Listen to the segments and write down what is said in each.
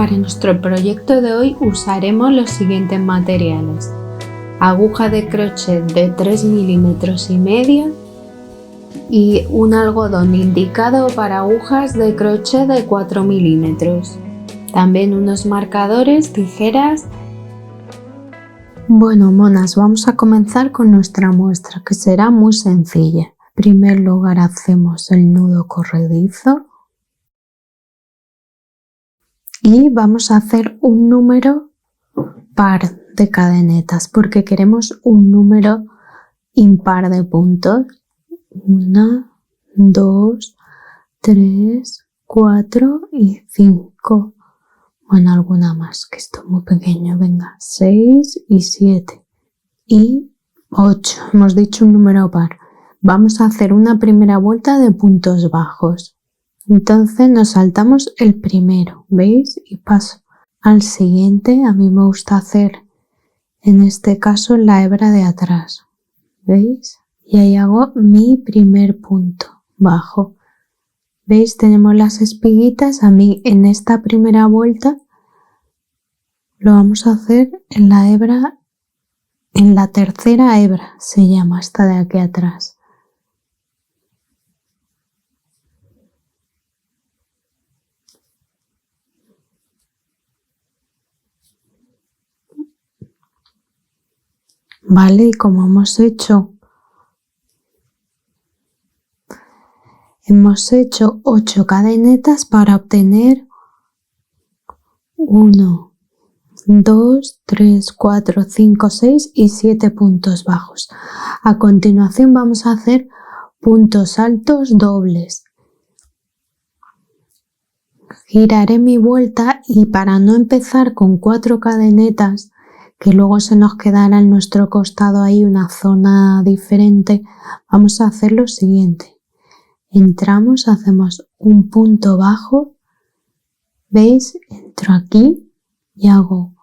Para nuestro proyecto de hoy usaremos los siguientes materiales: aguja de crochet de 3 milímetros y medio y un algodón indicado para agujas de crochet de 4 milímetros. También unos marcadores, tijeras. Bueno, monas, vamos a comenzar con nuestra muestra, que será muy sencilla. En primer lugar hacemos el nudo corredizo y vamos a hacer un número par de cadenetas porque queremos un número impar de puntos. 1, 2, 3, 4 y 5. Bueno, alguna más, que esto es muy pequeño. Venga, 6 y 7 y 8. Hemos dicho un número par. Vamos a hacer una primera vuelta de puntos bajos. Entonces nos saltamos el primero, ¿veis? Y paso al siguiente. A mí me gusta hacer, en este caso, la hebra de atrás, ¿veis? Y ahí hago mi primer punto bajo. ¿Veis? Tenemos las espiguitas. A mí en esta primera vuelta lo vamos a hacer en la hebra, en la tercera hebra, se llama esta de aquí atrás. Vale, y como hemos hecho 8 cadenetas para obtener 1, 2, 3, 4, 5, 6 y 7 puntos bajos. A continuación vamos a hacer puntos altos dobles. Giraré mi vuelta y para no empezar con 4 cadenetas, que luego se nos quedará en nuestro costado ahí una zona diferente, vamos a hacer lo siguiente. Entramos, hacemos un punto bajo, ¿veis? Entro aquí y hago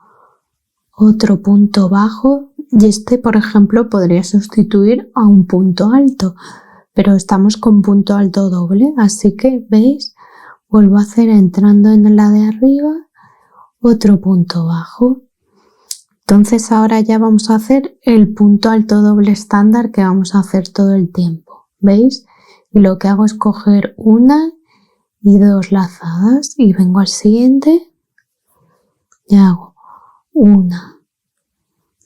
otro punto bajo y este, por ejemplo, podría sustituir a un punto alto, pero estamos con punto alto doble, así que, ¿veis? Vuelvo a hacer entrando en la de arriba otro punto bajo. Entonces ahora ya vamos a hacer el punto alto doble estándar que vamos a hacer todo el tiempo, ¿veis? Y lo que hago es coger una y 2 lazadas y vengo al siguiente y hago 1,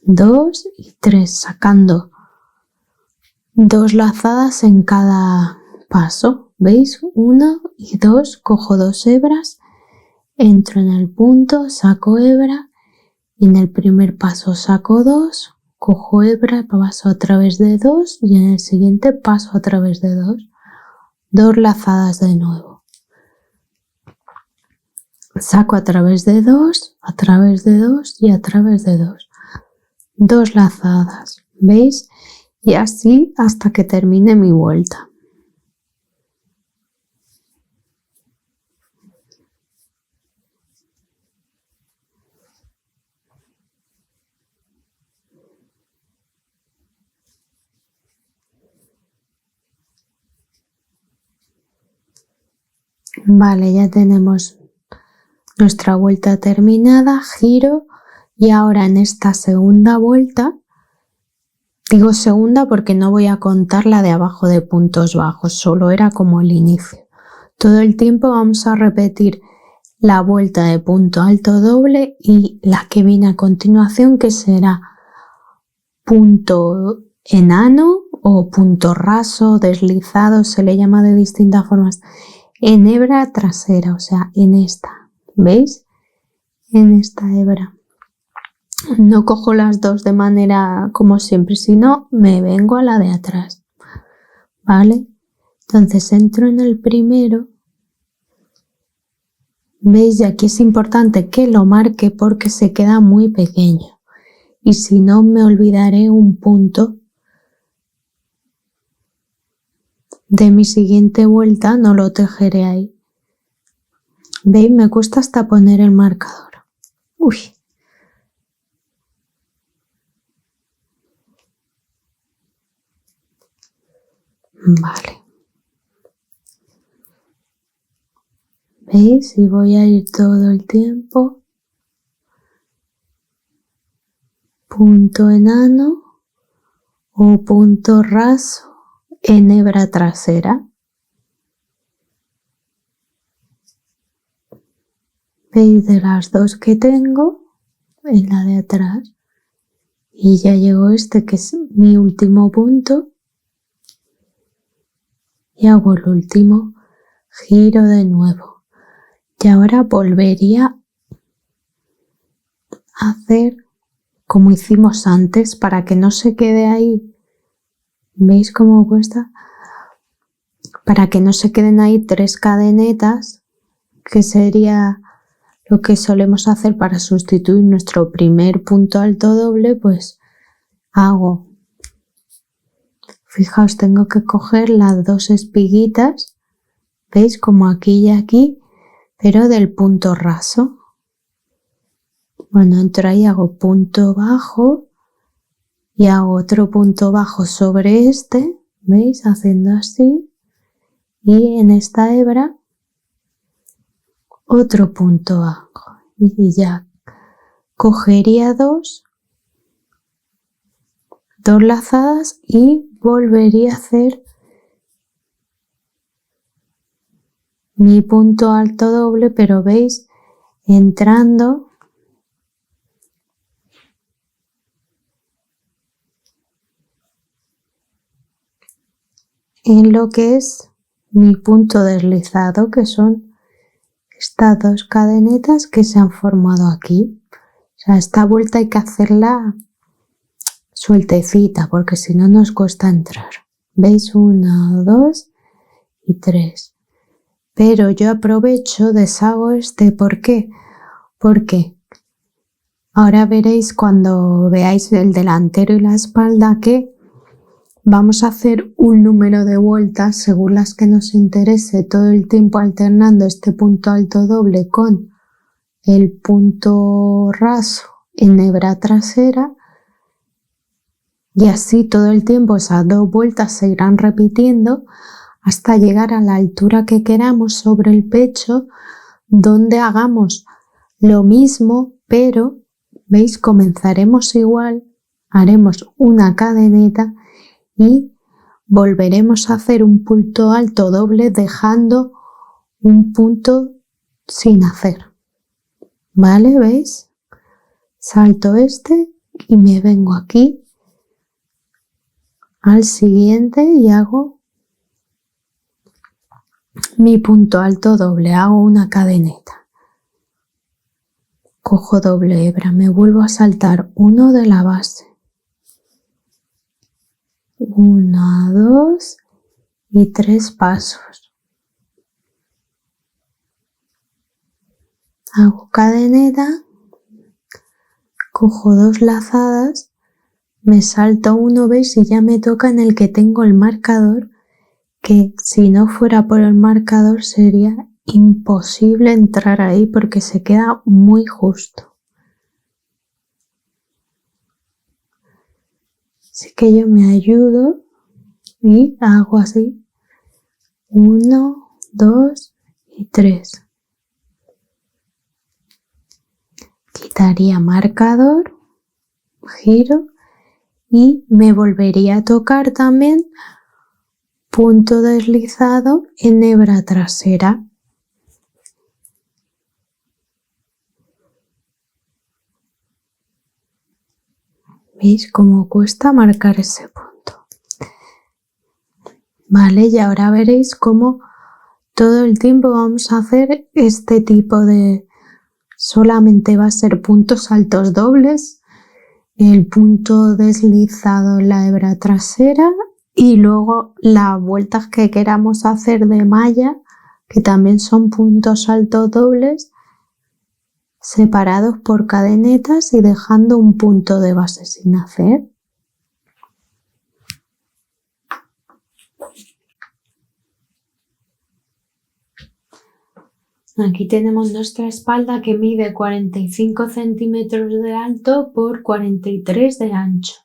2 y 3, sacando 2 lazadas en cada paso, ¿veis? 1 y 2, cojo 2 hebras, entro en el punto, saco hebra y en el primer paso saco 2, cojo hebra, paso a través de 2 y en el siguiente paso a través de 2, 2 lazadas de nuevo. Saco a través de 2, a través de 2 y a través de 2. 2 lazadas, ¿veis? Y así hasta que termine mi vuelta. Vale, ya tenemos nuestra vuelta terminada, giro y ahora en esta segunda vuelta, digo segunda porque no voy a contar la de abajo de puntos bajos, solo era como el inicio. Todo el tiempo vamos a repetir la vuelta de punto alto doble y la que viene a continuación, que será punto enano o punto raso, deslizado, se le llama de distintas formas, en hebra trasera, o sea, en esta, ¿veis? En esta hebra. No cojo las dos de manera como siempre, sino me vengo a la de atrás, ¿vale? Entonces entro en el primero, ¿veis? Y aquí es importante que lo marque porque se queda muy pequeño y si no me olvidaré un punto de mi siguiente vuelta, no lo tejeré ahí. ¿Veis? Me cuesta hasta poner el marcador. Uy. Vale. ¿Veis? Y voy a ir todo el tiempo. Punto enano o punto raso en hebra trasera. ¿Veis? De las dos que tengo en la de atrás. Y ya llegó este que es mi último punto. Y hago el último giro de nuevo. Y ahora volvería a hacer como hicimos antes para que no se quede ahí. ¿Veis cómo cuesta? Para que no se queden ahí 3 cadenetas, que sería lo que solemos hacer para sustituir nuestro primer punto alto doble, pues hago, fijaos, tengo que coger las 2 espiguitas, ¿veis? Como aquí y aquí, pero del punto raso. Bueno, entro ahí, hago punto bajo y hago otro punto bajo sobre este, ¿veis? Haciendo así, y en esta hebra otro punto bajo. Y ya cogería dos lazadas y volvería a hacer mi punto alto doble, pero veis, entrando en lo que es mi punto deslizado, que son estas 2 cadenetas que se han formado aquí. O sea, esta vuelta hay que hacerla sueltecita porque si no nos cuesta entrar. ¿Veis? 1, 2 y 3. Pero yo aprovecho, deshago este. ¿Por qué? Porque ahora veréis cuando veáis el delantero y la espalda que vamos a hacer un número de vueltas según las que nos interese, todo el tiempo alternando este punto alto doble con el punto raso en hebra trasera, y así todo el tiempo esas 2 vueltas se irán repitiendo hasta llegar a la altura que queramos sobre el pecho, donde hagamos lo mismo, pero veis, comenzaremos igual, haremos una cadeneta y volveremos a hacer un punto alto doble dejando un punto sin hacer. ¿Vale? ¿Veis? Salto este y me vengo aquí al siguiente y hago mi punto alto doble, hago una cadeneta. Cojo doble hebra, me vuelvo a saltar uno de la base. 1, 2 y 3 pasos. Hago cadeneta, cojo 2 lazadas, me salto uno, ¿veis? Y ya me toca en el que tengo el marcador, que si no fuera por el marcador sería imposible entrar ahí porque se queda muy justo. Así que yo me ayudo y hago así. 1, 2 y 3. Quitaría marcador, giro y me volvería a tocar también punto deslizado en hebra trasera. ¿Veis cómo cuesta marcar ese punto? Vale, y ahora veréis cómo todo el tiempo vamos a hacer este tipo de... Solamente va a ser puntos altos dobles, el punto deslizado en la hebra trasera y luego las vueltas que queramos hacer de malla, que también son puntos altos dobles, separados por cadenetas y dejando un punto de base sin hacer. Aquí tenemos nuestra espalda que mide 45 centímetros de alto por 43 de ancho.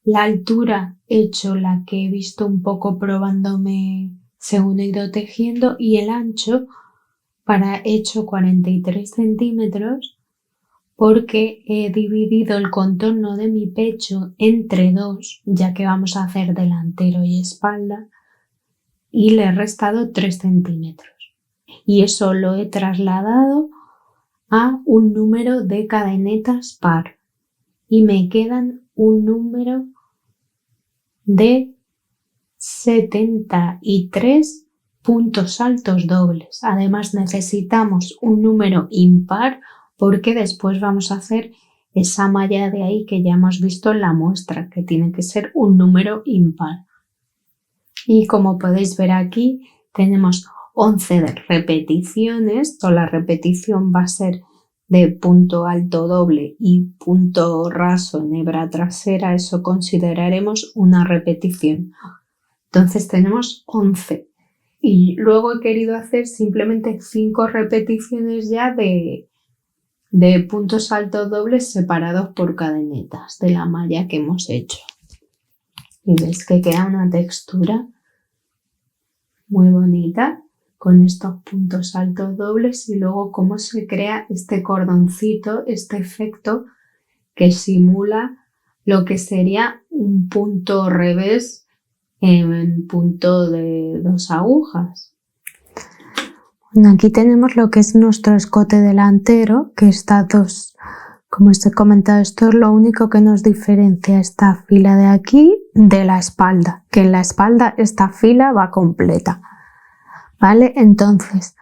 La altura he hecho la que he visto un poco probándome según he ido tejiendo y el ancho he hecho 43 centímetros porque he dividido el contorno de mi pecho entre 2, ya que vamos a hacer delantero y espalda, y le he restado 3 centímetros. Y eso lo he trasladado a un número de cadenetas par. Y me quedan un número de 73 puntos altos dobles. Además necesitamos un número impar porque después vamos a hacer esa malla de ahí que ya hemos visto en la muestra, que tiene que ser un número impar. Y como podéis ver aquí, tenemos 11 repeticiones. Toda la repetición va a ser de punto alto doble y punto raso en hebra trasera. Eso consideraremos una repetición. Entonces tenemos 11. Y luego he querido hacer simplemente 5 repeticiones ya de puntos altos dobles separados por cadenetas de la malla que hemos hecho. Y veis que queda una textura muy bonita con estos puntos altos dobles y luego cómo se crea este cordoncito, este efecto que simula lo que sería un punto revés en punto de 2 agujas. Bueno, aquí tenemos lo que es nuestro escote delantero, que está como os he comentado, esto es lo único que nos diferencia esta fila de aquí de la espalda, que en la espalda esta fila va completa, ¿vale? Entonces,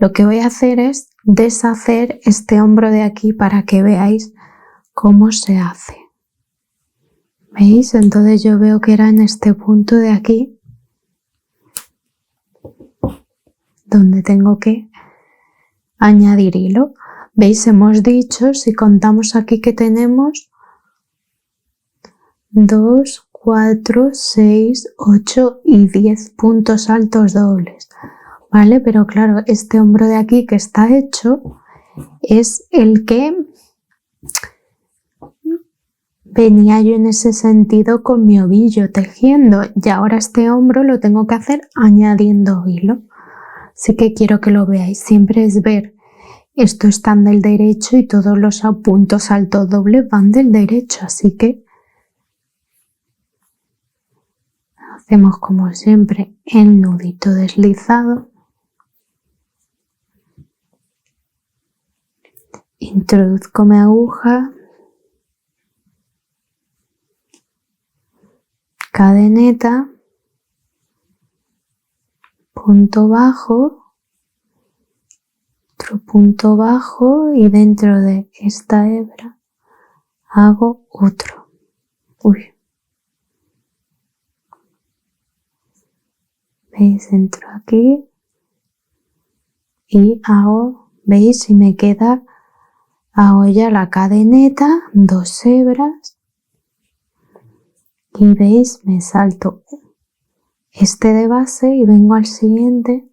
lo que voy a hacer es deshacer este hombro de aquí para que veáis cómo se hace. ¿Veis? Entonces yo veo que era en este punto de aquí donde tengo que añadir hilo. ¿Veis? Hemos dicho, si contamos aquí, que tenemos 2, 4, 6, 8 y 10 puntos altos dobles, ¿vale? Pero claro, este hombro de aquí que está hecho es el que venía yo en ese sentido con mi ovillo tejiendo, y ahora este hombro lo tengo que hacer añadiendo hilo. Así que quiero que lo veáis, siempre es ver, esto están del derecho y todos los puntos altos dobles van del derecho, así que hacemos como siempre el nudito deslizado, introduzco mi aguja, cadeneta, punto bajo, otro punto bajo y dentro de esta hebra hago otro. ¿Veis? Entro aquí y hago, ¿veis? Y me queda, hago ya la cadeneta, 2 hebras y ¿veis? Me salto este de base y vengo al siguiente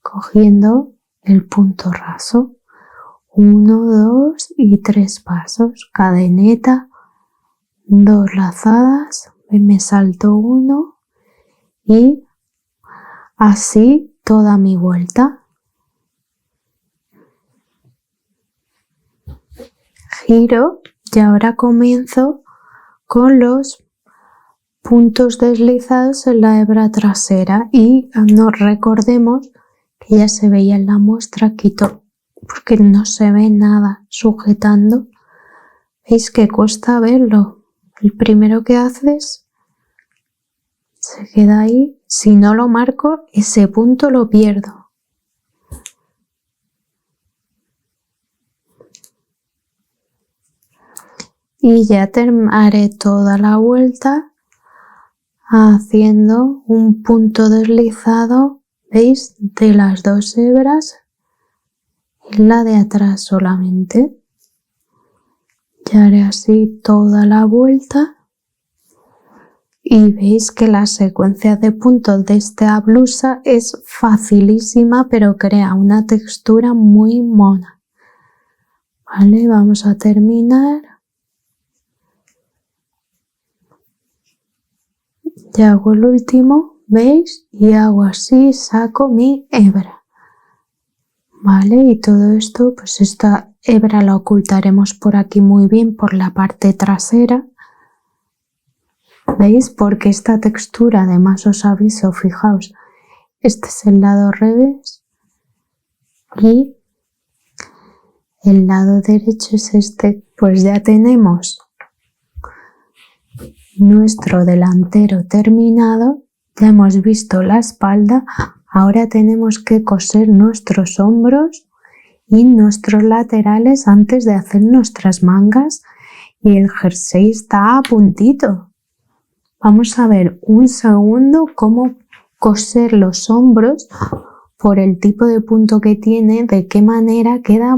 cogiendo el punto raso. 1, 2 y 3 pasos, cadeneta, 2 lazadas, me salto 1 y así toda mi vuelta. Giro y ahora comienzo con los puntos deslizados en la hebra trasera y nos recordemos que ya se veía en la muestra, quito porque no se ve nada sujetando. Veis que cuesta verlo. El primero que haces se queda ahí. Si no lo marco, ese punto lo pierdo. Y ya haré toda la vuelta haciendo un punto deslizado, ¿veis? De las 2 hebras en la de atrás solamente. Y haré así toda la vuelta y veis que la secuencia de puntos de esta blusa es facilísima, pero crea una textura muy mona. Vale, vamos a terminar. Y hago el último, ¿veis? Y hago así, saco mi hebra. Vale, y todo esto, pues esta hebra la ocultaremos por aquí muy bien, por la parte trasera. ¿Veis? Porque esta textura, además os aviso, fijaos, este es el lado revés y el lado derecho es este. Pues ya tenemos nuestro delantero terminado, ya hemos visto la espalda, ahora tenemos que coser nuestros hombros y nuestros laterales antes de hacer nuestras mangas y el jersey está a puntito. Vamos a ver un segundo cómo coser los hombros por el tipo de punto que tiene, de qué manera queda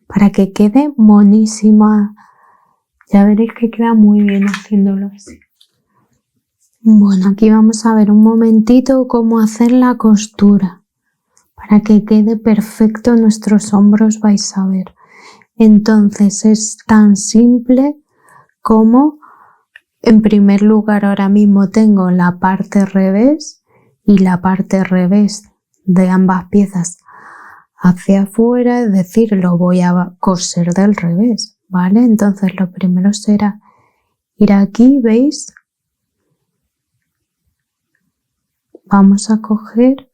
para que quede monísima. Ya veréis que queda muy bien haciéndolo así. Bueno, aquí vamos a ver un momentito cómo hacer la costura. Para que quede perfecto nuestros hombros vais a ver. Entonces es tan simple como, en primer lugar, ahora mismo tengo la parte revés y la parte revés de ambas piezas hacia afuera, es decir, lo voy a coser del revés, ¿vale? Entonces lo primero será ir aquí, ¿veis? Vamos a coger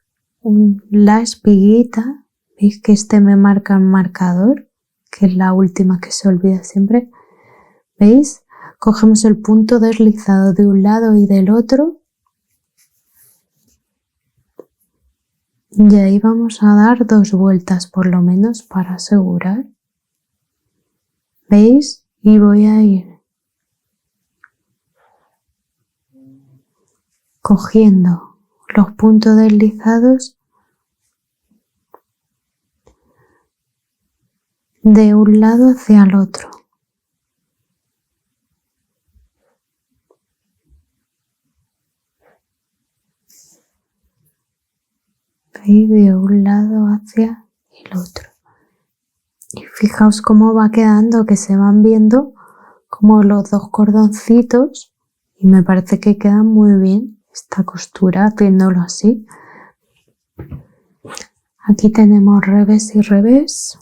la espiguita, ¿veis que este me marca un marcador? Que es la última que se olvida siempre. ¿Veis? Cogemos el punto deslizado de un lado y del otro. Y ahí vamos a dar 2 vueltas por lo menos para asegurar. ¿Veis? Y voy a ir cogiendo los puntos deslizados de un lado hacia el otro. ¿Veis? De un lado hacia el otro. Y fijaos cómo va quedando, que se van viendo como los 2 cordoncitos y me parece que queda muy bien esta costura haciéndolo así. Aquí tenemos revés y revés.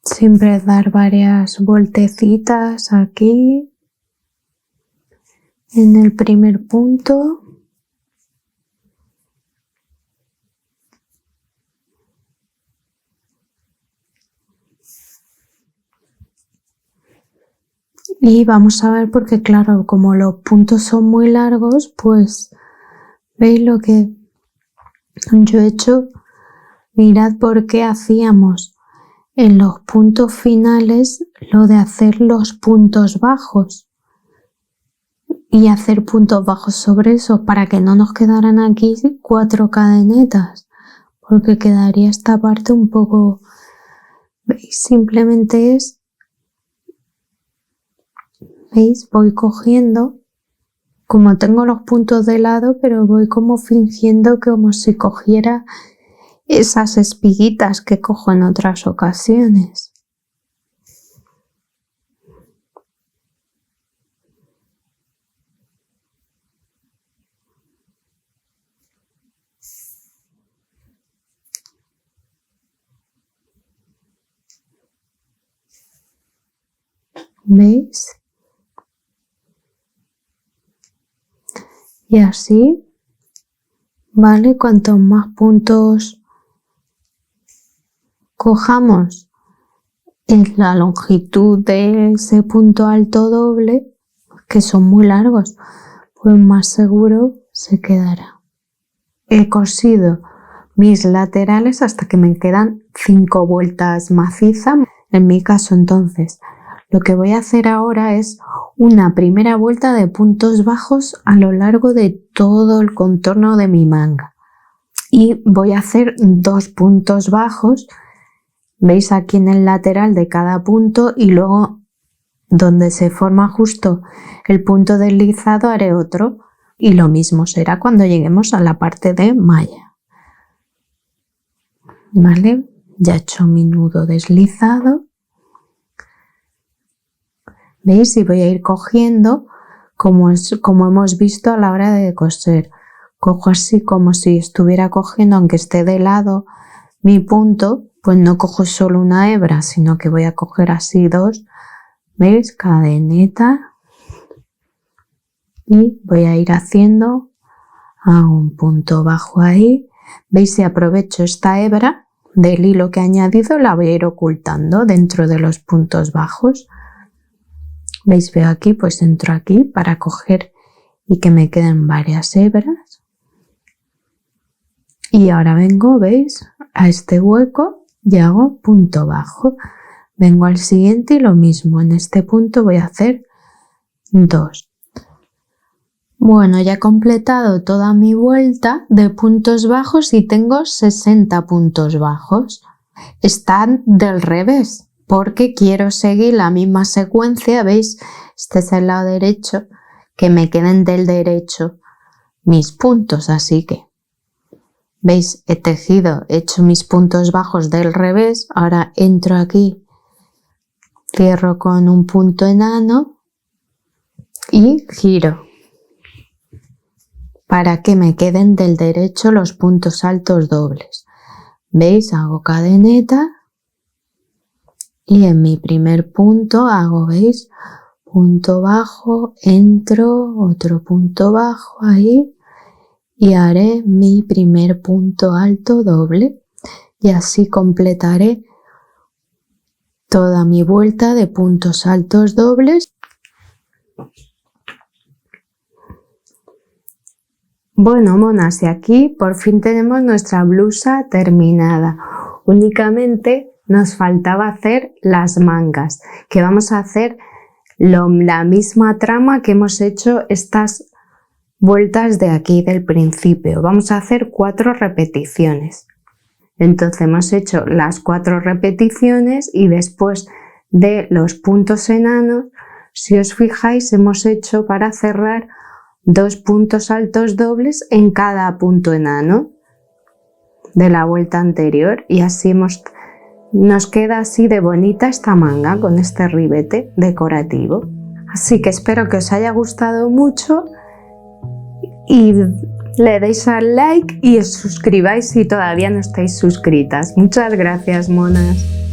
Siempre dar varias vueltecitas aquí en el primer punto. Y vamos a ver porque claro, como los puntos son muy largos, pues veis lo que yo he hecho. Mirad por qué hacíamos en los puntos finales lo de hacer los puntos bajos y hacer puntos bajos sobre eso para que no nos quedaran aquí 4 cadenetas, porque quedaría esta parte un poco, ¿veis? Simplemente es, ¿veis? Voy cogiendo, como tengo los puntos de lado, pero voy como fingiendo como si cogiera esas espiguitas que cojo en otras ocasiones. ¿Veis? Y así, ¿vale? Cuantos más puntos cojamos en la longitud de ese punto alto doble, que son muy largos, pues más seguro se quedará. He cosido mis laterales hasta que me quedan 5 vueltas macizas. En mi caso, entonces, lo que voy a hacer ahora es una primera vuelta de puntos bajos a lo largo de todo el contorno de mi manga. Y voy a hacer 2 puntos bajos, veis aquí en el lateral de cada punto y luego donde se forma justo el punto deslizado haré otro y lo mismo será cuando lleguemos a la parte de malla. ¿Vale? Ya he hecho mi nudo deslizado. ¿Veis? Y voy a ir cogiendo como hemos visto a la hora de coser. Cojo así como si estuviera cogiendo, aunque esté de lado mi punto, pues no cojo solo una hebra, sino que voy a coger así dos, ¿veis? Cadeneta y voy a ir haciendo a un punto bajo ahí, ¿veis? Y aprovecho esta hebra del hilo que he añadido, la voy a ir ocultando dentro de los puntos bajos, ¿veis? Veo aquí, pues entro aquí para coger y que me queden varias hebras. Y ahora vengo, ¿veis? A este hueco y hago punto bajo. Vengo al siguiente y lo mismo. En este punto voy a hacer 2. Bueno, ya he completado toda mi vuelta de puntos bajos y tengo 60 puntos bajos. Están del revés porque quiero seguir la misma secuencia, ¿veis? Este es el lado derecho, que me queden del derecho mis puntos, así que ¿veis? He tejido, he hecho mis puntos bajos del revés, ahora entro aquí, cierro con un punto enano y giro para que me queden del derecho los puntos altos dobles. ¿Veis? Hago cadeneta y en mi primer punto hago, ¿veis? Punto bajo, entro, otro punto bajo ahí y haré mi primer punto alto doble y así completaré toda mi vuelta de puntos altos dobles. Bueno, monas, y aquí por fin tenemos nuestra blusa terminada. Únicamente nos faltaba hacer las mangas, que vamos a hacer la misma trama que hemos hecho estas vueltas de aquí del principio. Vamos a hacer 4 repeticiones. Entonces hemos hecho las 4 repeticiones y después de los puntos enanos, si os fijáis, hemos hecho para cerrar 2 puntos altos dobles en cada punto enano de la vuelta anterior y así nos queda así de bonita esta manga con este ribete decorativo. Así que espero que os haya gustado mucho y le deis al like y os suscribáis si todavía no estáis suscritas. Muchas gracias, monas.